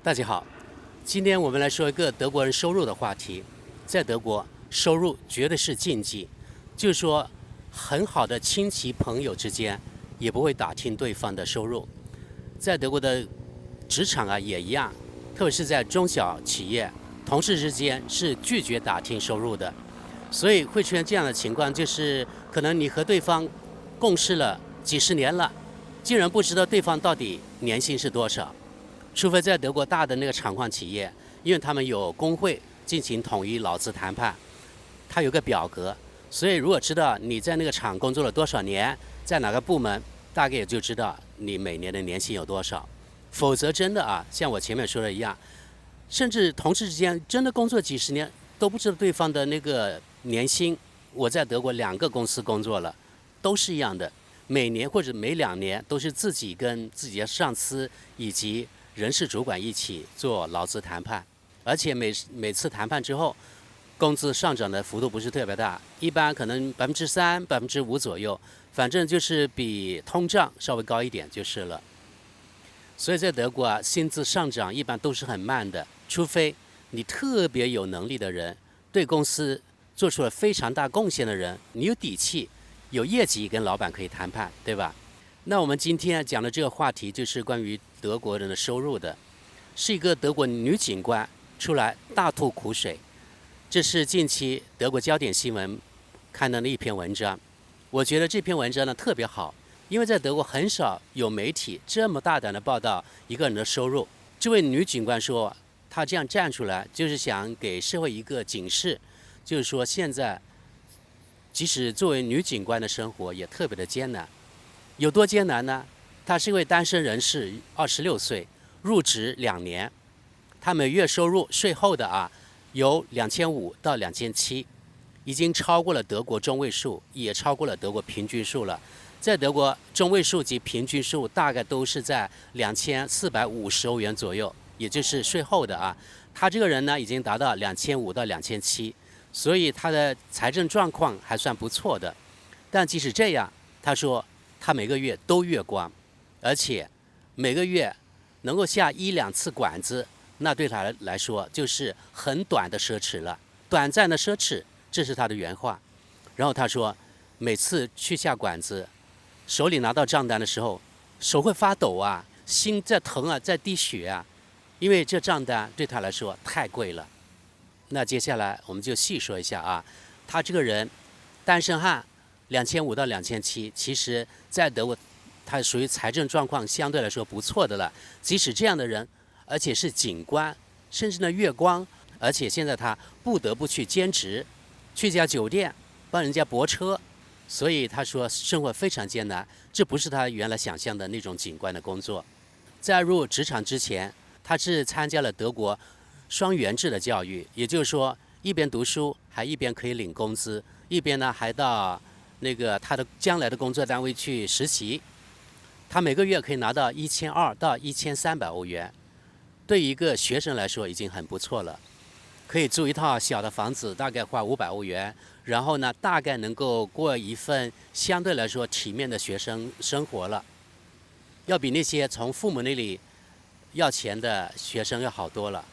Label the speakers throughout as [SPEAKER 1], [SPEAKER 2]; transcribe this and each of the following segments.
[SPEAKER 1] 大家好，今天我们来说一个德国人收入的话题。在德国，收入绝对是禁忌，就是说，很好的亲戚朋友之间也不会打听对方的收入。在德国的职场啊也一样，特别是在中小企业，同事之间是拒绝打听收入的。所以会出现这样的情况，就是可能你和对方共事了几十年了，竟然不知道对方到底年薪是多少。除非在德国大的那个厂矿企业，因为他们有工会进行统一劳资谈判，它有个表格，所以如果知道你在那个厂工作了多少年，在哪个部门，大概也就知道你每年的年薪有多少。否则真的啊，像我前面说的一样，甚至同事之间真的工作几十年都不知道对方的那个年薪。我在德国2个公司工作了，都是一样的，每年或者每2年都是自己跟自己的上司以及人事主管一起做劳资谈判，而且每次谈判之后，工资上涨的幅度不是特别大，一般可能3%、5%左右，反正就是比通胀稍微高一点就是了。所以在德国啊，薪资上涨一般都是很慢的，除非你特别有能力的人，对公司做出了非常大贡献的人，你有底气、有业绩跟老板可以谈判，对吧？那我们今天讲的这个话题就是关于德国人的收入的，是一个德国女警官出来大吐苦水。这是近期德国焦点新闻看到的一篇文章，我觉得这篇文章呢特别好，因为在德国很少有媒体这么大胆的报道一个人的收入。这位女警官说，她这样站出来就是想给社会一个警示，就是说现在即使作为女警官的生活也特别的艰难。有多艰难呢？她是一位单身人士，26岁，入职2年，她每月收入税后的有2500到2700，已经超过了德国中位数，也超过了德国平均数了。在德国，中位数及平均数大概都是在2450欧元左右，也就是税后的他这个人呢，已经达到2500到2700，所以他的财政状况还算不错的。但即使这样，他说他每个月都月光，而且每个月能够下1-2次馆子，那对他来说就是很短的奢侈了，短暂的奢侈，这是他的原话。然后他说，每次去下馆子，手里拿到账单的时候，手会发抖啊，心在疼啊，在滴血啊，因为这账单对他来说太贵了。那接下来我们就细说一下他这个人单身汉，2500到2700，其实在德国他属于财政状况相对来说不错的了。即使这样的人，而且是警官，甚至呢月光，而且现在他不得不去兼职，去一家酒店帮人家泊车，所以他说生活非常艰难，这不是他原来想象的那种警官的工作。在入职场之前，他是参加了德国双元制的教育，也就是说一边读书还一边可以领工资，一边呢还到那个他的将来的工作单位去实习。他每个月可以拿到1200到1300欧元，对于一个学生来说已经很不错了，可以租一套小的房子，大概花500欧元，然后呢大概能够过一份相对来说体面的学生生活了，要比那些从父母那里要钱的学生要好多了。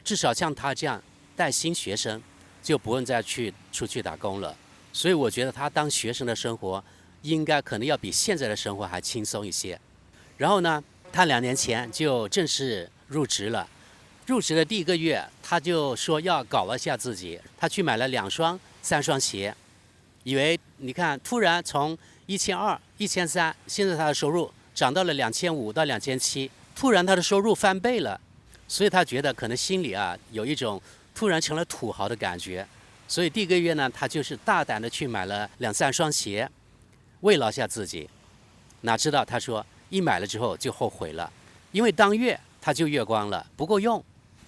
[SPEAKER 1] 至少像他这样带新学生，就不用再出去打工了。所以我觉得他当学生的生活应该可能要比现在的生活还轻松一些。然后呢，他2年前就正式入职了。入职的第1个月，他就说要搞了一下自己，他去买了2双、3双鞋，以为你看突然从1200、1300，现在他的收入涨到了2500到2700，突然他的收入翻倍了，所以他觉得可能心里有一种突然成了土豪的感觉。所以第1个月呢，他就是大胆的去买了2-3双鞋，慰劳下自己。哪知道他说一买了之后就后悔了，因为当月他就月光了，不够用。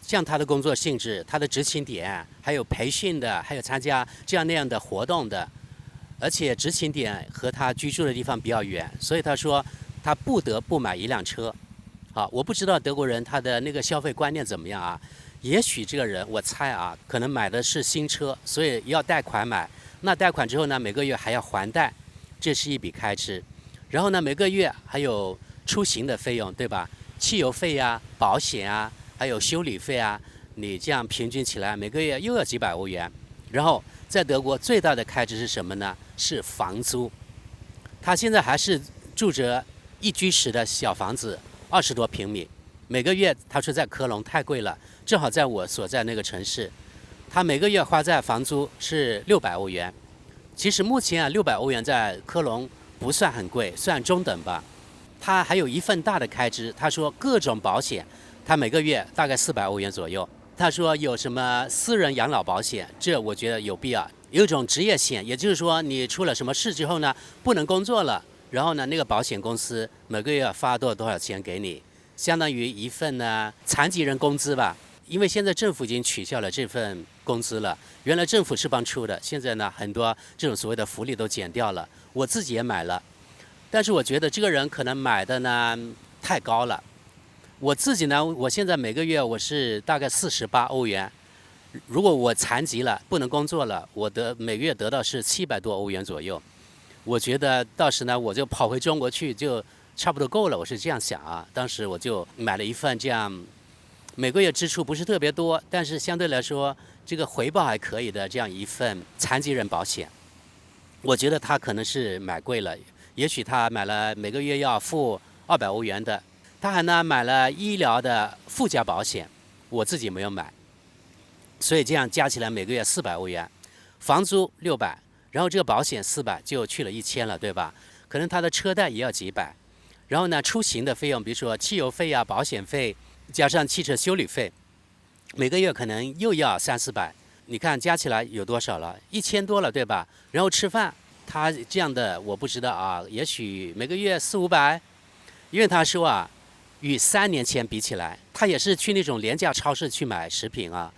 [SPEAKER 1] 像他的工作性质，他的执勤点，还有培训的，还有参加这样那样的活动的，而且执勤点和他居住的地方比较远，所以他说他不得不买1辆车。好，我不知道德国人他的那个消费观念怎么样也许这个人我猜可能买的是新车，所以要贷款买。那贷款之后呢，每个月还要还贷，这是一笔开支。然后呢，每个月还有出行的费用，对吧？汽油费保险还有修理费啊，你这样平均起来每个月又要几百欧元。然后在德国最大的开支是什么呢？是房租。他现在还是住着一居室的小房子，20多平米，每个月他说在科隆太贵了，正好在我所在那个城市，他每个月花在房租是600欧元。其实目前啊，600欧元在科隆不算很贵，算中等吧。他还有一份大的开支，他说各种保险，他每个月大概400欧元左右。他说有什么私人养老保险，这我觉得有必要。有一种职业险，也就是说你出了什么事之后呢，不能工作了，然后呢那个保险公司每个月发多少钱给你，相当于一份呢残疾人工资吧。因为现在政府已经取消了这份工资了，原来政府是帮出的，现在呢很多这种所谓的福利都减掉了。我自己也买了，但是我觉得这个人可能买的呢太高了。我自己呢，我现在每个月我是大概48欧元。如果我残疾了，不能工作了，我每个月得到是700多欧元左右。我觉得到时呢，我就跑回中国去，就差不多够了。我是这样想啊。当时我就买了一份这样，每个月支出不是特别多，但是相对来说这个回报还可以的这样一份残疾人保险。我觉得他可能是买贵了，也许他买了每个月要付200欧元的。他还呢买了医疗的附加保险，我自己没有买，所以这样加起来每个月400欧元，房租600，然后这个保险400，就去了1000了，对吧？可能他的车贷也要几百，然后呢出行的费用，比如说汽油费啊、保险费，加上汽车修理费，每个月可能又要300-400，你看加起来有多少了？1000多了，对吧？然后吃饭，他这样的我不知道啊，也许每个月400-500，因为他说啊。与3年前比起来，他也是去那种廉价超市去买食品啊。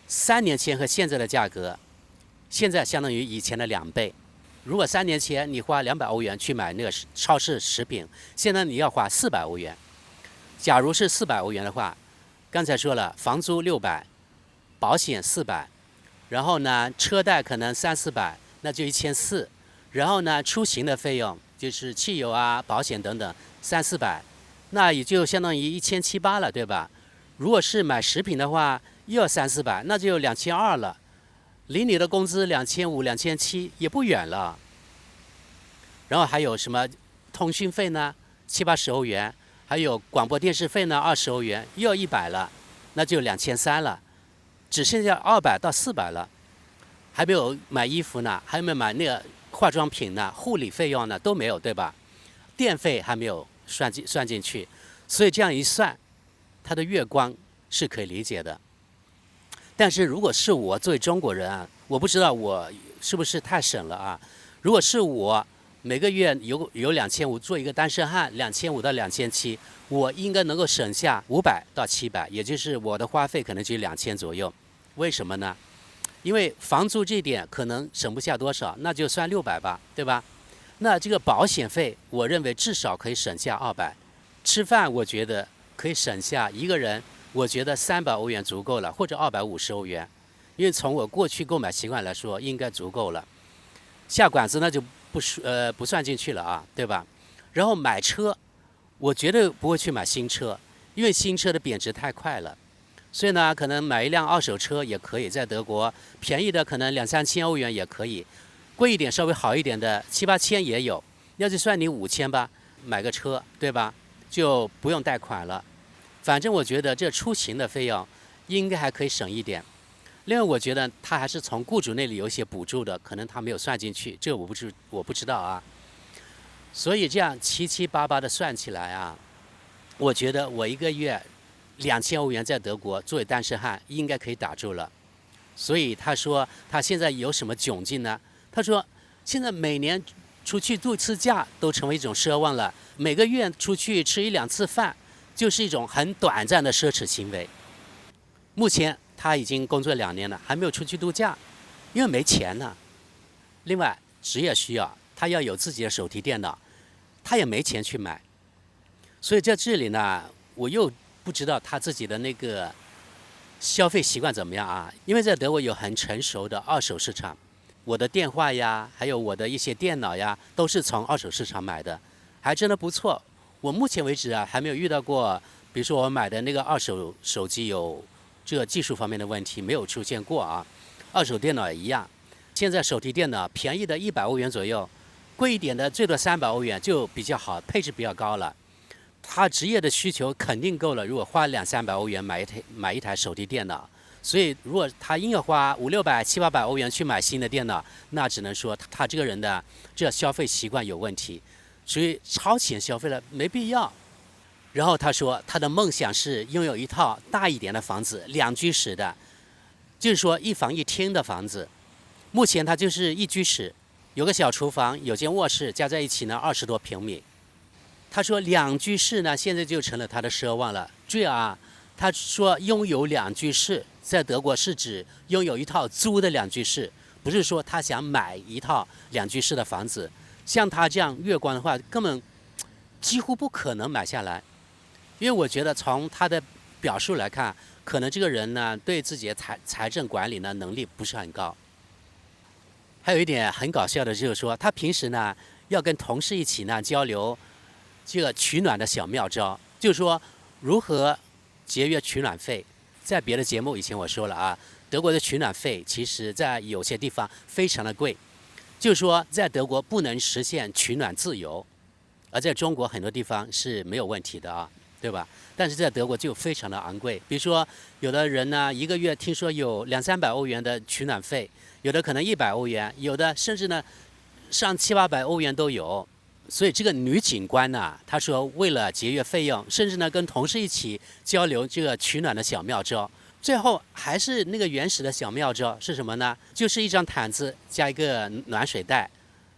[SPEAKER 1] 3年前和现在的价格，现在相当于以前的2倍。如果3年前你花200欧元去买那个超市食品，现在你要花400欧元。假如是400欧元的话，刚才说了，房租600，保险400，然后呢车贷可能300-400，那就1400。然后呢出行的费用就是汽油啊、保险等等300-400。那也就相当于1700-1800了，对吧？如果是买食品的话，又要300-400，那就2200了，离你的工资2500-2700也不远了。然后还有什么通讯费呢？70-80欧元，还有广播电视费呢，20欧元，又要100了，那就2300了，只剩下200-400了。还没有买衣服呢，还没有买那个化妆品呢，护理费用呢都没有，对吧？电费还没有算进去，所以这样一算，它的月光是可以理解的。但是如果是我作为中国人啊，我不知道我是不是太省了啊？如果是我每个月有2500，做一个单身汉，2500-2700，我应该能够省下500-700，也就是我的花费可能就2000左右。为什么呢？因为房租这点可能省不下多少，那就算600吧，对吧？那这个保险费，我认为至少可以省下200。吃饭，我觉得可以省下一个人，我觉得300欧元足够了，或者250欧元，因为从我过去购买习惯来说，应该足够了。下馆子那就不算进去了啊，对吧？然后买车，我绝对不会去买新车，因为新车的贬值太快了。所以呢，可能买一辆二手车也可以，在德国便宜的可能2-3千欧元也可以。贵一点、稍微好一点的7-8千也有，要就算你5000吧，买个车，对吧？就不用贷款了。反正我觉得这出行的费用应该还可以省一点。另外，我觉得他还是从雇主那里有一些补助的，可能他没有算进去，这个我不知道啊。所以这样7-8的算起来啊，我觉得我一个月2000欧元在德国作为单身汉应该可以打住了。所以他说他现在有什么窘境呢？他说，现在每年出去度次假都成为一种奢望了，每个月出去吃1-2次饭，就是一种很短暂的奢侈行为。目前他已经工作2年了，还没有出去度假，因为没钱呢。另外，职业需要，他要有自己的手提电脑，他也没钱去买。所以在这里呢，我又不知道他自己的那个消费习惯怎么样啊？因为在德国有很成熟的二手市场。我的电话呀，还有我的一些电脑呀，都是从二手市场买的，还真的不错。我目前为止啊，还没有遇到过比如说我买的那个二手手机有这个技术方面的问题，没有出现过啊。二手电脑也一样，现在手提电脑便宜的100欧元左右，贵一点的最多300欧元就比较好，配置比较高了。他职业的需求肯定够了，如果花200-300欧元买一台手提电脑，所以如果他硬要花500-600-700-800欧元去买新的电脑，那只能说他这个人的这消费习惯有问题，所以超前消费了没必要。然后他说他的梦想是拥有一套大一点的房子，2居室的，就是说1房1厅的房子。目前他就是1居室，有个小厨房，有间卧室，加在一起呢20多平米。他说2居室呢现在就成了他的奢望了。注意啊，他说拥有2居室在德国是指拥有一套租的2居室，不是说他想买一套2居室的房子。像他这样月光的话，根本几乎不可能买下来。因为我觉得从他的表述来看，可能这个人呢对自己的财政管理呢能力不是很高。还有一点很搞笑的就是说，他平时呢要跟同事一起呢交流这个取暖的小妙招，就是说如何节约取暖费。在别的节目以前我说了啊，德国的取暖费其实在有些地方非常的贵，就是说在德国不能实现取暖自由，而在中国很多地方是没有问题的啊，对吧？但是在德国就非常的昂贵。比如说有的人呢一个月听说有200-300欧元的取暖费，有的可能100欧元，有的甚至呢上700-800欧元都有。所以这个女警官呢，她说为了节约费用，甚至呢跟同事一起交流这个取暖的小妙招，最后还是那个原始的小妙招是什么呢？就是一张毯子加一个暖水袋。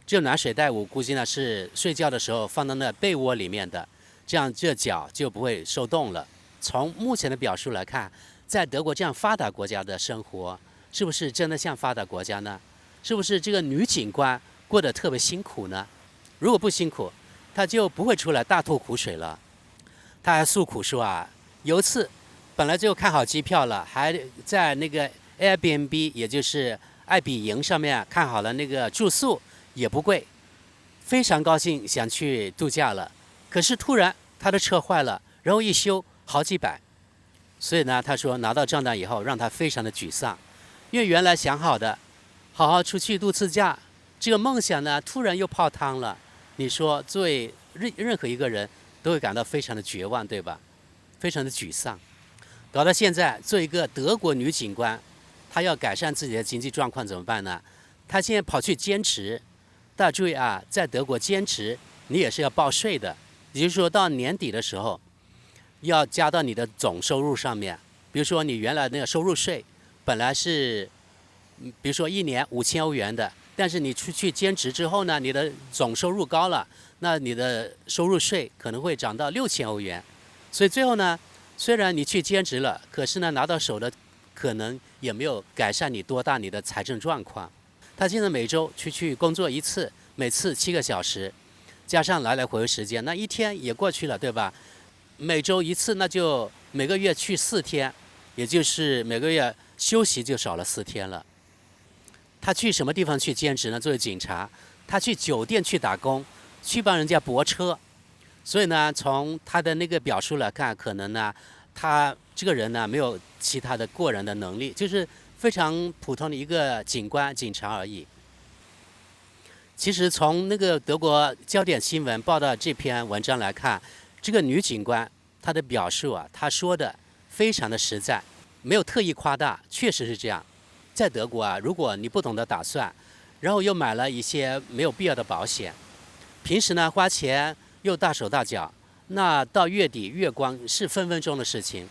[SPEAKER 1] 这个暖水袋我估计呢是睡觉的时候放到那被窝里面的，这样这脚就不会受冻了。从目前的表述来看，在德国这样发达国家的生活，是不是真的像发达国家呢？是不是这个女警官过得特别辛苦呢？如果不辛苦，她就不会出来大吐苦水了。她还诉苦说啊，有一次本来就看好机票了，还在那个 Airbnb 也就是爱彼迎上面看好了那个住宿，也不贵，非常高兴想去度假了。可是突然他的车坏了，然后一修好几百，所以呢他说拿到账单以后让他非常的沮丧，因为原来想好的好好出去度次假，这个梦想呢突然又泡汤了。你说作为任何一个人都会感到非常的绝望，对吧？非常的沮丧。搞到现在做一个德国女警官，她要改善自己的经济状况怎么办呢？她现在跑去兼职。大家注意啊，在德国兼职你也是要报税的，也就是说到年底的时候要加到你的总收入上面。比如说你原来那个收入税本来是比如说1年5000欧元的，但是你出去兼职之后呢，你的总收入高了，那你的收入税可能会涨到6000欧元。所以最后呢，虽然你去兼职了，可是呢拿到手的可能也没有改善你多大你的财政状况。他现在每周去工作1次，每次7个小时，加上来来回回时间，那1天也过去了，对吧？每周1次，那就每个月去4天，也就是每个月休息就少了4天了。他去什么地方去兼职呢？作为警察，他去酒店去打工，去帮人家泊车。所以呢，从他的那个表述来看，可能呢，他这个人呢没有其他的过人的能力，就是非常普通的一个警察而已。其实从那个德国焦点新闻报道这篇文章来看，这个女警官她的表述啊，她说的非常的实在，没有特意夸大，确实是这样。在德国啊，如果你不懂得打算，然后又买了一些没有必要的保险，平时呢花钱又大手大脚，那到月底月光是分分钟的事情。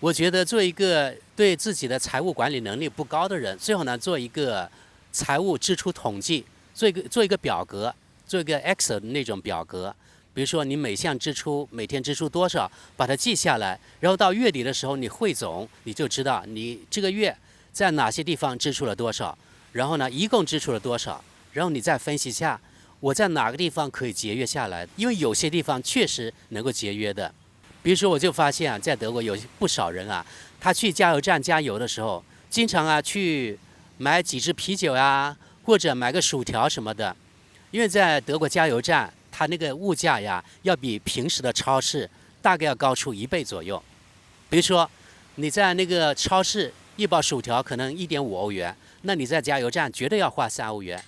[SPEAKER 1] 我觉得做一个对自己的财务管理能力不高的人，最好呢做一个财务支出统计，做一个表格，做一个 Excel 的那种表格。比如说你每项支出每天支出多少，把它记下来，然后到月底的时候你汇总，你就知道你这个月在哪些地方支出了多少，然后呢一共支出了多少，然后你再分析一下我在哪个地方可以节约下来，因为有些地方确实能够节约的。比如说我就发现啊，在德国有不少人啊，他去加油站加油的时候，经常啊去买几支啤酒呀，或者买个薯条什么的。因为在德国加油站，它那个物价呀要比平时的超市大概要高出1倍左右。比如说，你在那个超市一包薯条可能1.5欧元，那你在加油站绝对要花3欧元。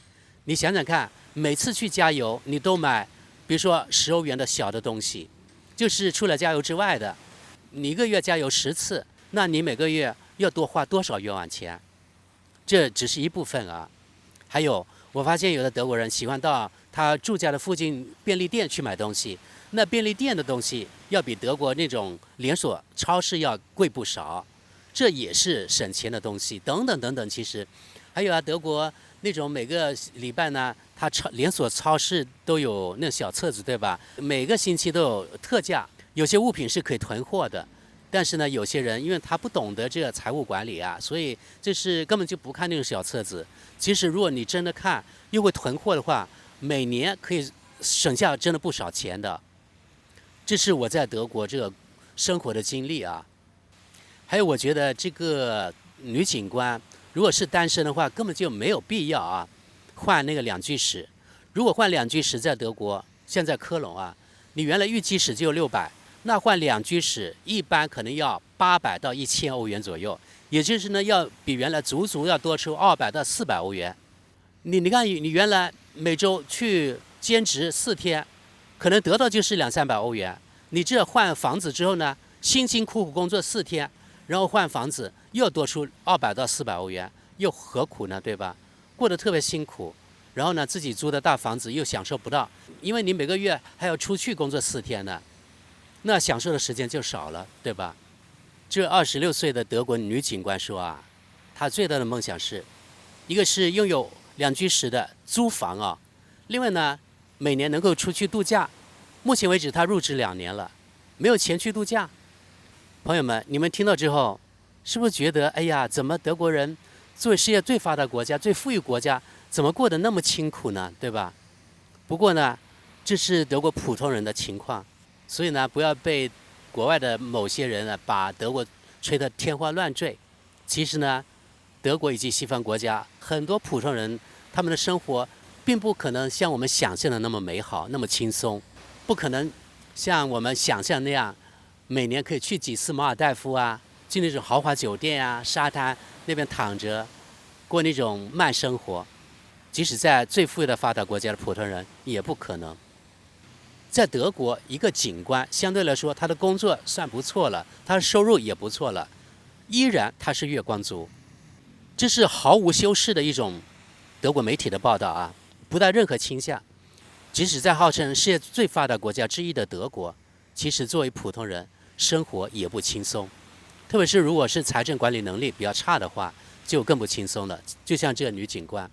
[SPEAKER 1] 你想想看，每次去加油，你都买，比如说10欧元的小的东西，就是除了加油之外的，你1个月加油10次，那你每个月要多花多少冤枉钱？这只是一部分啊。还有，我发现有的德国人喜欢到他住家的附近便利店去买东西，那便利店的东西要比德国那种连锁超市要贵不少，这也是省钱的东西。等等等等，其实还有啊，德国那种每个礼拜呢，它连锁超市都有那小册子，对吧？每个星期都有特价，有些物品是可以囤货的。但是呢，有些人因为他不懂得这个财务管理啊，所以这是根本就不看那种小册子。其实如果你真的看，又会囤货的话，每年可以省下真的不少钱的。这是我在德国这个生活的经历啊。还有，我觉得这个女警官如果是单身的话，根本就没有必要啊换那个2居室。如果换2居室，在德国现在科隆啊，你原来1居室就600。那换2居室一般可能要800到1000欧元左右，也就是呢要比原来足足要多出200到400欧元。你看，你原来每周去兼职4天，可能得到就是200-300欧元。你这换房子之后呢，辛辛苦苦工作4天，然后换房子又多出200到400欧元，又何苦呢？对吧？过得特别辛苦，然后呢自己租的大房子又享受不到，因为你每个月还要出去工作4天呢。那享受的时间就少了，对吧？这26岁的德国女警官说啊，她最大的梦想是，一个是拥有2居室的租房啊，另外呢，每年能够出去度假。目前为止，她入职2年了，没有钱去度假。朋友们，你们听到之后，是不是觉得，哎呀，怎么德国人作为世界最发达国家、最富裕国家，怎么过得那么清苦呢？对吧？不过呢，这是德国普通人的情况。所以呢，不要被国外的某些人呢把德国吹得天花乱坠。其实呢，德国以及西方国家很多普通人，他们的生活并不可能像我们想象的那么美好、那么轻松，不可能像我们想象那样，每年可以去几次马尔代夫啊，去那种豪华酒店啊、沙滩那边躺着，过那种慢生活。即使在最富裕的发达国家的普通人，也不可能。在德国，一个警官相对来说，他的工作算不错了，他的收入也不错了，依然他是月光族。这是毫无修饰的一种德国媒体的报道啊，不带任何倾向。即使在号称世界最发达国家之一的德国，其实作为普通人，生活也不轻松。特别是如果是财政管理能力比较差的话，就更不轻松了。就像这个女警官。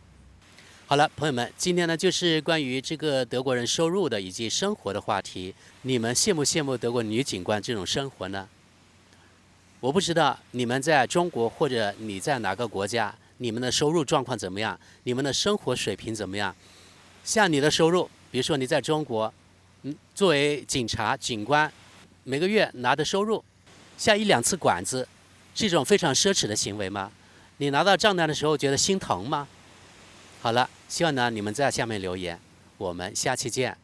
[SPEAKER 1] 好了，朋友们，今天呢就是关于这个德国人收入的以及生活的话题。你们羡不羡慕德国女警官这种生活呢？我不知道你们在中国或者你在哪个国家，你们的收入状况怎么样？你们的生活水平怎么样？像你的收入，比如说你在中国，作为警察、警官，每个月拿的收入，下1-2次馆子，是一种非常奢侈的行为吗？你拿到账单的时候觉得心疼吗？好了，希望呢你们在下面留言，我们下期见。